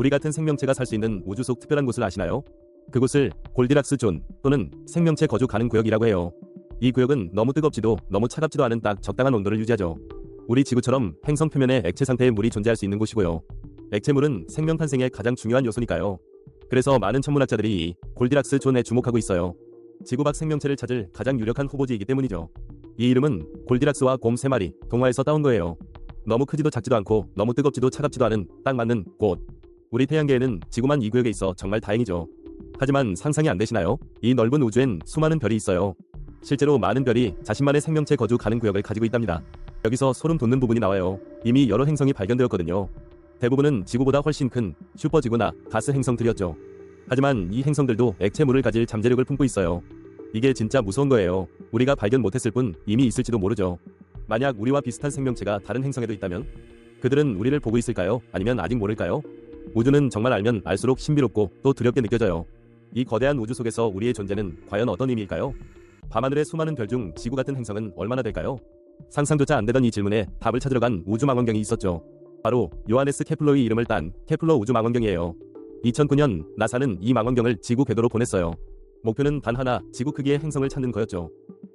우리 같은 생명체가 살 수 있는 우주 속 특별한 곳을 아시나요? 그곳을 골디락스 존 또는 생명체 거주 가능 구역이라고 해요. 이 구역은 너무 뜨겁지도 너무 차갑지도 않은 딱 적당한 온도를 유지하죠. 우리 지구처럼 행성 표면에 액체 상태의 물이 존재할 수 있는 곳이고요. 액체물은 생명 탄생의 가장 중요한 요소니까요. 그래서 많은 천문학자들이 이 골디락스 존에 주목하고 있어요. 지구 밖 생명체를 찾을 가장 유력한 후보지이기 때문이죠. 이 이름은 골디락스와 곰 3마리 동화에서 따온 거예요. 너무 크지도 작지도 않고 너무 뜨겁지도 차갑지도 않은 딱 맞는 곳. 우리 태양계에는 지구만 이 구역에 있어 정말 다행이죠. 하지만 상상이 안 되시나요? 이 넓은 우주엔 수많은 별이 있어요. 실제로 많은 별이 자신만의 생명체 거주 가능 구역을 가지고 있답니다. 여기서 소름 돋는 부분이 나와요. 이미 여러 행성이 발견되었거든요. 대부분은 지구보다 훨씬 큰 슈퍼지구나 가스 행성들이었죠. 하지만 이 행성들도 액체물을 가질 잠재력을 품고 있어요. 이게 진짜 무서운 거예요. 우리가 발견 못했을 뿐 이미 있을지도 모르죠. 만약 우리와 비슷한 생명체가 다른 행성에도 있다면 그들은 우리를 보고 있을까요? 아니면 아직 모를까요? 우주는 정말 알면 알수록 신비롭고 또 두렵게 느껴져요. 이 거대한 우주 속에서 우리의 존재는 과연 어떤 의미일까요? 밤하늘의 수많은 별 중 지구 같은 행성은 얼마나 될까요? 상상조차 안 되던 이 질문에 답을 찾으러 간 우주망원경이 있었죠. 바로 요하네스 케플러의 이름을 딴 케플러 우주망원경이에요. 2009년 나사는 이 망원경을 지구 궤도로 보냈어요. 목표는 단 하나, 지구 크기의 행성을 찾는 거였죠.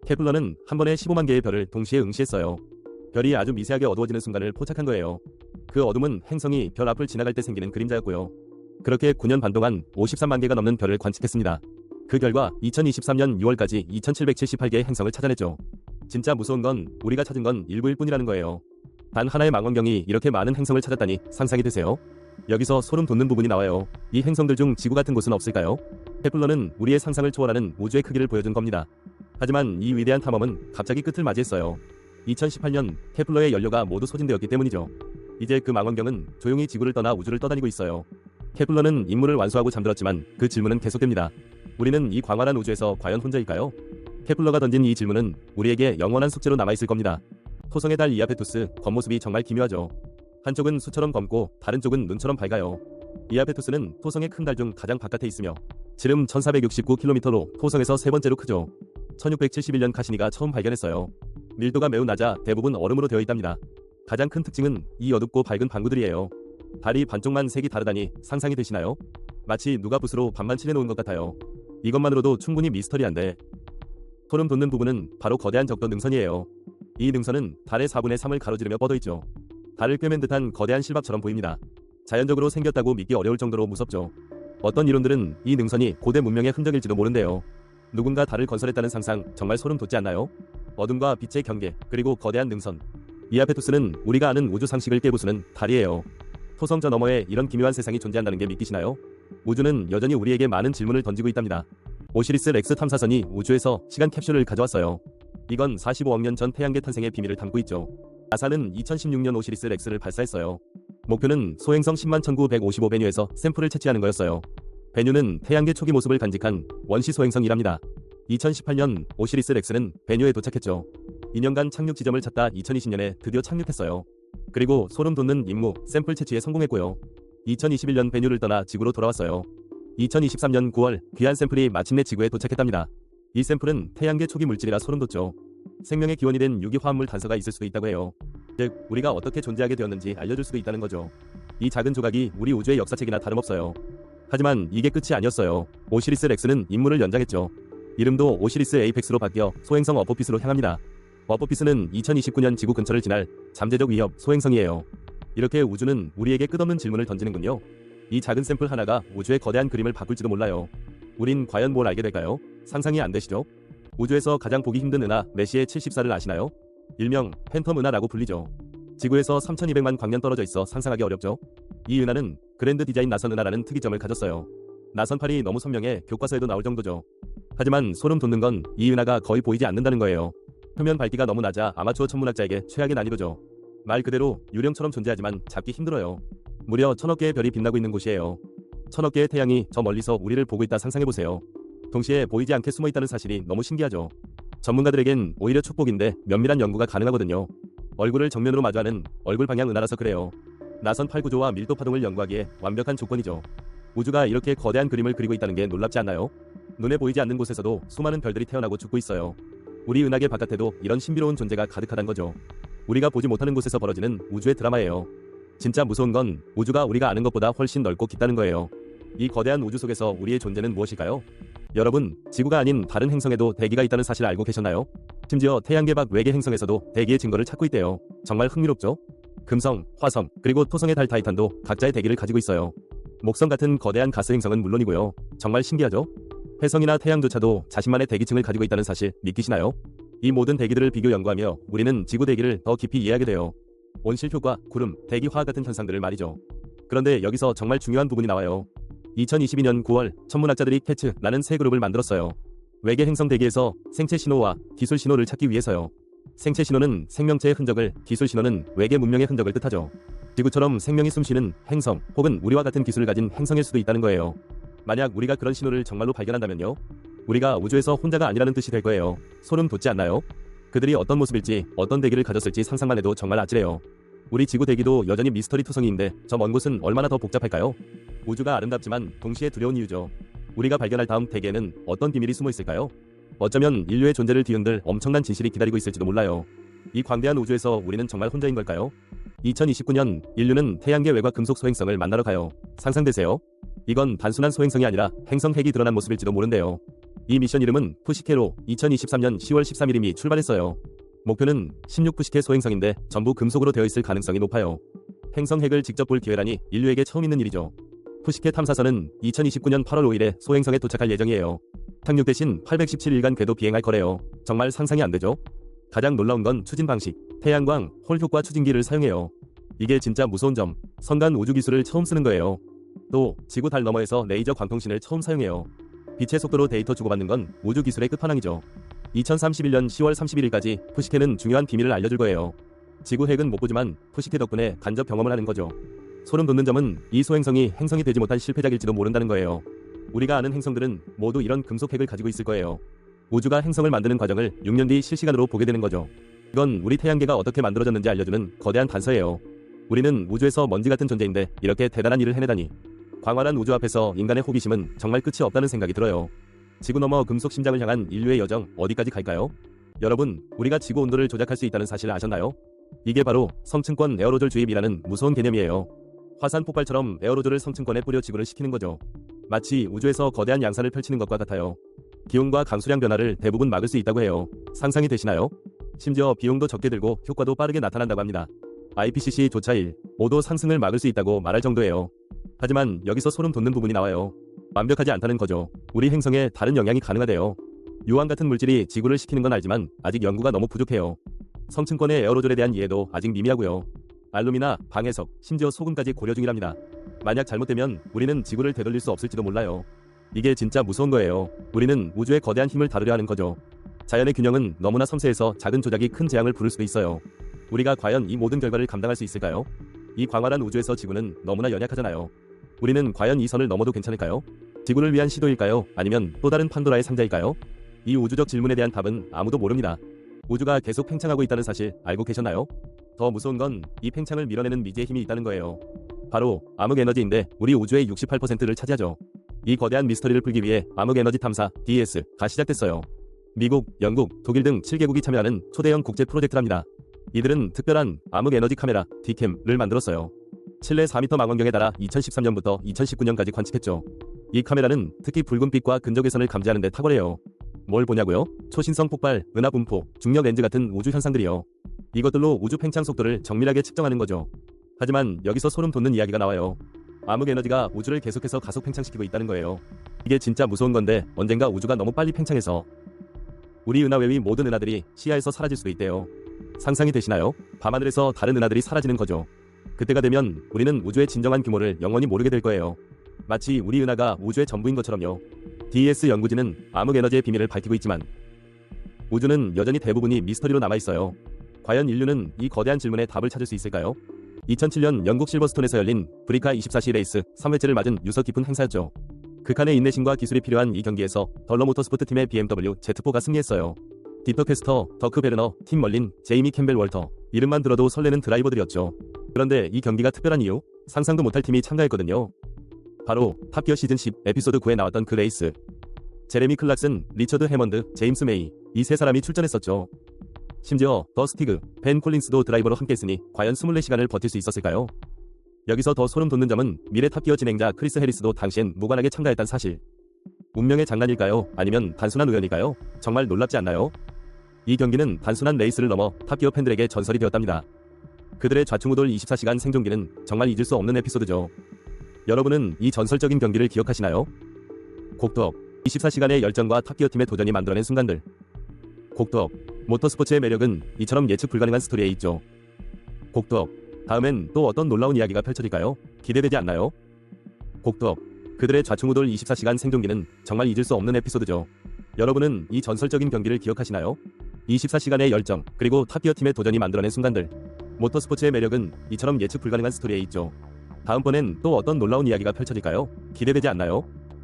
케플러는 한 번에 15만 개의 별을 동시에 응시했어요. 별이 아주 미세하게 어두워지는 순간을 포착한 거예요. 그 어둠은 행성이 별 앞을 지나갈 때 생기는 그림자였고요. 그렇게 9년 반 동안 53만 개가 넘는 별을 관측했습니다. 그 결과 2023년 6월까지 2778개의 행성을 찾아냈죠. 진짜 무서운 건 우리가 찾은 건 일부일 뿐이라는 거예요. 단 하나의 망원경이 이렇게 많은 행성을 찾았다니 상상이 되세요? 여기서 소름 돋는 부분이 나와요. 이 행성들 중 지구 같은 곳은 없을까요? 케플러는 우리의 상상을 초월하는 우주의 크기를 보여준 겁니다. 하지만 이 위대한 탐험은 갑자기 끝을 맞이했어요. 2018년 케플러의 연료가 모두 소진되었기 때문이죠. 이제 그 망원경은 조용히 지구를 떠나 우주를 떠다니고 있어요. 케플러는 임무를 완수하고 잠들었지만 그 질문은 계속됩니다. 우리는 이 광활한 우주에서 과연 혼자일까요? 케플러가 던진 이 질문은 우리에게 영원한 숙제로 남아있을 겁니다. 토성의 달 이아페투스 겉모습이 정말 기묘하죠. 한쪽은 수처럼 검고 다른 쪽은 눈처럼 밝아요. 이아페투스는 토성의 큰 달 중 가장 바깥에 있으며 지름 1469km로 토성에서 세 번째로 크죠. 1671년 카시니가 처음 발견했어요. 밀도가 매우 낮아 대부분 얼음으로 되어 있답니다. 가장 큰 특징은 이 어둡고 밝은 방구들이에요. 달이 반쪽만 색이 다르다니 상상이 되시나요? 마치 누가 붓으로 반만 칠해놓은 것 같아요. 이것만으로도 충분히 미스터리한데 소름 돋는 부분은 바로 거대한 적도 능선이에요. 이 능선은 달의 4분의 3을 가로지르며 뻗어있죠. 달을 꿰맨 듯한 거대한 실밥처럼 보입니다. 자연적으로 생겼다고 믿기 어려울 정도로 무섭죠. 어떤 이론들은 이 능선이 고대 문명의 흔적일지도 모른대요. 누군가 달을 건설했다는 상상 정말 소름 돋지 않나요? 어둠과 빛의 경계 그리고 거대한 능선. 이아페투스는 우리가 아는 우주 상식을 깨부수는 달이에요. 토성 저 너머에 이런 기묘한 세상이 존재한다는 게 믿기시나요? 우주는 여전히 우리에게 많은 질문을 던지고 있답니다. 오시리스 렉스 탐사선이 우주에서 시간 캡슐을 가져왔어요. 이건 45억 년 전 태양계 탄생의 비밀을 담고 있죠. 나사는 2016년 오시리스 렉스를 발사했어요. 목표는 소행성 101,955 베뉴에서 샘플을 채취하는 거였어요. 베뉴는 태양계 초기 모습을 간직한 원시 소행성이랍니다. 2018년 오시리스 렉스는 베뉴에 도착했죠. 2년간 착륙 지점을 찾다 2020년에 드디어 착륙했어요. 그리고 소름 돋는 임무 샘플 채취에 성공했고요. 2021년 베뉴를 떠나 지구로 돌아왔어요. 2023년 9월 귀한 샘플이 마침내 지구에 도착했답니다. 이 샘플은 태양계 초기 물질이라 소름 돋죠. 생명의 기원이 된 유기화합물 단서가 있을 수도 있다고 해요. 즉 우리가 어떻게 존재하게 되었는지 알려줄 수도 있다는 거죠. 이 작은 조각이 우리 우주의 역사책이나 다름없어요. 하지만 이게 끝이 아니었어요. 오시리스 렉스는 임무를 연장했죠. 이름도 오시리스 에이펙스로 바뀌어 소행성 어포피스로 향합니다. 어포피스는 2029년 지구 근처를 지날 잠재적 위협 소행성이에요. 이렇게 우주는 우리에게 끝없는 질문을 던지는군요. 이 작은 샘플 하나가 우주의 거대한 그림을 바꿀지도 몰라요. 우린 과연 뭘 알게 될까요? 상상이 안 되시죠? 우주에서 가장 보기 힘든 은하 메시의 74를 아시나요? 일명 팬텀 은하라고 불리죠. 지구에서 3200만 광년 떨어져 있어 상상하기 어렵죠? 이 은하는 그랜드 디자인 나선 은하라는 특이점을 가졌어요. 나선팔이 너무 선명해 교과서에도 나올 정도죠. 하지만 소름 돋는 건 이 은하가 거의 보이지 않는다는 거예요. 표면 밝기가 너무 낮아 아마추어 천문학자에게 최악의 난이도죠. 말 그대로 유령처럼 존재하지만 잡기 힘들어요. 무려 1000억 개의 별이 빛나고 있는 곳이에요. 1000억 개의 태양이 저 멀리서 우리를 보고 있다 상상해보세요. 동시에 보이지 않게 숨어있다는 사실이 너무 신기하죠. 전문가들에겐 오히려 축복인데 면밀한 연구가 가능하거든요. 얼굴을 정면으로 마주하는 얼굴 방향 은하라서 그래요. 나선 팔구조와 밀도 파동을 연구하기에 완벽한 조건이죠. 우주가 이렇게 거대한 그림을 그리고 있다는 게 놀랍지 않나요? 눈에 보이지 않는 곳에서도 수많은 별들이 태어나고 죽고 있어요. 우리 은하계 바깥에도 이런 신비로운 존재가 가득하단 거죠. 우리가 보지 못하는 곳에서 벌어지는 우주의 드라마예요. 진짜 무서운 건 우주가 우리가 아는 것보다 훨씬 넓고 깊다는 거예요. 이 거대한 우주 속에서 우리의 존재는 무엇일까요? 여러분, 지구가 아닌 다른 행성에도 대기가 있다는 사실 알고 계셨나요? 심지어 태양계 밖 외계 행성에서도 대기의 증거를 찾고 있대요. 정말 흥미롭죠? 금성, 화성, 그리고 토성의 달 타이탄도 각자의 대기를 가지고 있어요. 목성 같은 거대한 가스 행성은 물론이고요. 정말 신기하죠? 회성이나 태양조차도 자신만의 대기층을 가지고 있다는 사실 믿기시나요? 이 모든 대기들을 비교 연구하며 우리는 지구 대기를 더 깊이 이해하게 돼요. 온실 효과, 구름, 대기 화학 같은 현상들을 말이죠. 그런데 여기서 정말 중요한 부분이 나와요. 2022년 9월 천문학자들이 캐츠라는 새 그룹을 만들었어요. 외계 행성 대기에서 생체 신호와 기술 신호를 찾기 위해서요. 생체 신호는 생명체의 흔적을, 기술 신호는 외계 문명의 흔적을 뜻하죠. 지구처럼 생명이 숨쉬는 행성 혹은 우리와 같은 기술을 가진 행성일 수도 있다는 거예요. 만약 우리가 그런 신호를 정말로 발견한다면요. 우리가 우주에서 혼자가 아니라는 뜻이 될 거예요. 소름 돋지 않나요? 그들이 어떤 모습일지, 어떤 대기를 가졌을지 상상만 해도 정말 아찔해요. 우리 지구 대기도 여전히 미스터리 투성이인데 저 먼 곳은 얼마나 더 복잡할까요? 우주가 아름답지만 동시에 두려운 이유죠. 우리가 발견할 다음 대기에는 어떤 비밀이 숨어 있을까요? 어쩌면 인류의 존재를 뒤흔들 엄청난 진실이 기다리고 있을지도 몰라요. 이 광대한 우주에서 우리는 정말 혼자인 걸까요? 2029년 인류는 태양계 외곽 금속 소행성을 만나러 가요. 상상되세요? 이건 단순한 소행성이 아니라 행성 핵이 드러난 모습일지도 모른대요. 이 미션 이름은 푸시케로 2023년 10월 13일 이미 출발했어요. 목표는 16푸시케 소행성인데 전부 금속으로 되어 있을 가능성이 높아요. 행성 핵을 직접 볼 기회라니 인류에게 처음 있는 일이죠. 푸시케 탐사선은 2029년 8월 5일에 소행성에 도착할 예정이에요. 착륙 대신 817일간 궤도 비행할 거래요. 정말 상상이 안 되죠? 가장 놀라운 건 추진 방식. 태양광, 홀 효과 추진기를 사용해요. 이게 진짜 무서운 점. 선간 우주 기술을 처음 쓰는 거예요. 또 지구 달 너머에서 레이저 광통신을 처음 사용해요. 빛의 속도로 데이터 주고받는 건 우주 기술의 끝판왕이죠. 2031년 10월 31일까지 푸시케는 중요한 비밀을 알려줄 거예요. 지구 핵은 못 보지만 푸시케 덕분에 간접 경험을 하는 거죠. 소름 돋는 점은 이 소행성이 행성이 되지 못한 실패작일지도 모른다는 거예요. 우리가 아는 행성들은 모두 이런 금속 핵을 가지고 있을 거예요. 우주가 행성을 만드는 과정을 6년 뒤 실시간으로 보게 되는 거죠. 이건 우리 태양계가 어떻게 만들어졌는지 알려주는 거대한 단서예요. 우리는 우주에서 먼지 같은 존재인데 이렇게 대단한 일을 해내다니. 광활한 우주 앞에서 인간의 호기심은 정말 끝이 없다는 생각이 들어요. 지구 너머 금속 심장을 향한 인류의 여정 어디까지 갈까요? 여러분, 우리가 지구 온도를 조작할 수 있다는 사실을 아셨나요? 이게 바로 성층권 에어로졸 주입이라는 무서운 개념이에요. 화산 폭발처럼 에어로졸을 성층권에 뿌려 지구를 식히는 거죠. 마치 우주에서 거대한 양산을 펼치는 것과 같아요. 기온과 강수량 변화를 대부분 막을 수 있다고 해요. 상상이 되시나요? 심지어 비용도 적게 들고 효과도 빠르게 나타난다고 합니다. IPCC 조차 1.5도 상승을 막을 수 있다고 말할 정도예요. 하지만 여기서 소름 돋는 부분이 나와요. 완벽하지 않다는 거죠. 우리 행성에 다른 영향이 가능하대요. 유황 같은 물질이 지구를 식히는 건 알지만 아직 연구가 너무 부족해요. 성층권의 에어로졸에 대한 이해도 아직 미미하고요. 알루미나, 방해석, 심지어 소금까지 고려 중이랍니다. 만약 잘못되면 우리는 지구를 되돌릴 수 없을지도 몰라요. 이게 진짜 무서운 거예요. 우리는 우주의 거대한 힘을 다루려 하는 거죠. 자연의 균형은 너무나 섬세해서 작은 조작이 큰 재앙을 부를 수도 있어요. 우리가 과연 이 모든 결과를 감당할 수 있을까요? 이 광활한 우주에서 지구는 너무나 연약하잖아요. 우리는 과연 이 선을 넘어도 괜찮을까요? 지구를 위한 시도일까요? 아니면 또 다른 판도라의 상자일까요? 이 우주적 질문에 대한 답은 아무도 모릅니다. 우주가 계속 팽창하고 있다는 사실 알고 계셨나요? 더 무서운 건 이 팽창을 밀어내는 미지의 힘이 있다는 거예요. 바로 암흑 에너지인데 우리 우주의 68%를 차지하죠. 이 거대한 미스터리를 풀기 위해 암흑 에너지 탐사 DES가 시작됐어요. 미국, 영국, 독일 등 7개국이 참여하는 초대형 국제 프로젝트랍니다. 이들은 특별한 암흑 에너지 카메라 Dcam을 만들었어요. 실내 4m 망원경에 달아 2013년부터 2019년까지 관측했죠. 이 카메라는 특히 붉은빛과 근적외선을 감지하는 데 탁월해요. 뭘 보냐고요? 초신성 폭발, 은하 분포, 중력 렌즈 같은 우주 현상들이요. 이것들로 우주 팽창 속도를 정밀하게 측정하는 거죠. 하지만 여기서 소름 돋는 이야기가 나와요. 암흑 에너지가 우주를 계속해서 가속 팽창시키고 있다는 거예요. 이게 진짜 무서운 건데 언젠가 우주가 너무 빨리 팽창해서 우리 은하 외의 모든 은하들이 시야에서 사라질 수도 있대요. 상상이 되시나요? 밤하늘에서 다른 은하들이 사라지는 거죠. 그때가 되면 우리는 우주의 진정한 규모를 영원히 모르게 될 거예요. 마치 우리 은하가 우주의 전부인 것처럼요. DES 연구진은 암흑 에너지의 비밀을 밝히고 있지만 우주는 여전히 대부분이 미스터리로 남아있어요. 과연 인류는 이 거대한 질문에 답을 찾을 수 있을까요? 2007년 영국 실버스톤에서 열린 브리카 24시 레이스 3회째를 맞은 유서 깊은 행사였죠. 극한의 인내심과 기술이 필요한 이 경기에서 덜러 모터스포트 팀의 BMW Z4가 승리했어요. 디터 캐스터, 더크 베르너, 팀 멀린, 제이미 캠벨 월터, 이름만 들어도 설레는 드라이버들이었죠. 그런데 이 경기가 특별한 이유? 상상도 못할 팀이 참가했거든요. 바로 탑기어 시즌 10 에피소드 9에 나왔던 그 레이스. 제레미 클락슨, 리처드 해먼드, 제임스 메이, 이 세 사람이 출전했었죠. 심지어 더 스티그, 벤 콜린스도 드라이버로 함께했으니 과연 24시간을 버틸 수 있었을까요? 여기서 더 소름 돋는 점은 미래 탑기어 진행자 크리스 해리스도 당시엔 무관하게 참가했다는 사실. 운명의 장난일까요? 아니면 단순한 우연일까요? 정말 놀랍지 않나요? 이 경기는 단순한 레이스를 넘어 탑기어 팬들에게 전설이 되었답니다. 그들의 좌충우돌 24시간 생존기는 정말 잊을 수 없는 에피소드죠. 여러분은 이 전설적인 경기를 기억하시나요? 곡덕 24시간의 열정과 탑기어 팀의 도전이 만들어낸 순간들. 곡덕 모터스포츠의 매력은 이처럼 예측 불가능한 스토리에 있죠. 곡덕 다음엔 또 어떤 놀라운 이야기가 펼쳐질까요? 기대되지 않나요? 곡덕 그들의 좌충우돌 24시간 생존기는 정말 잊을 수 없는 에피소드죠. 여러분은 이 전설적인 경기를 기억하시나요? 24시간의 열정, 그리고 탑기어 팀의 도전이 만들어낸 순간들. 모터스포츠의 매력은 이처럼 예측 불가능한 스토리에 있죠. 다음번엔 또 어떤 놀라운 이야기가 펼쳐질까요? 기대되지 않나요?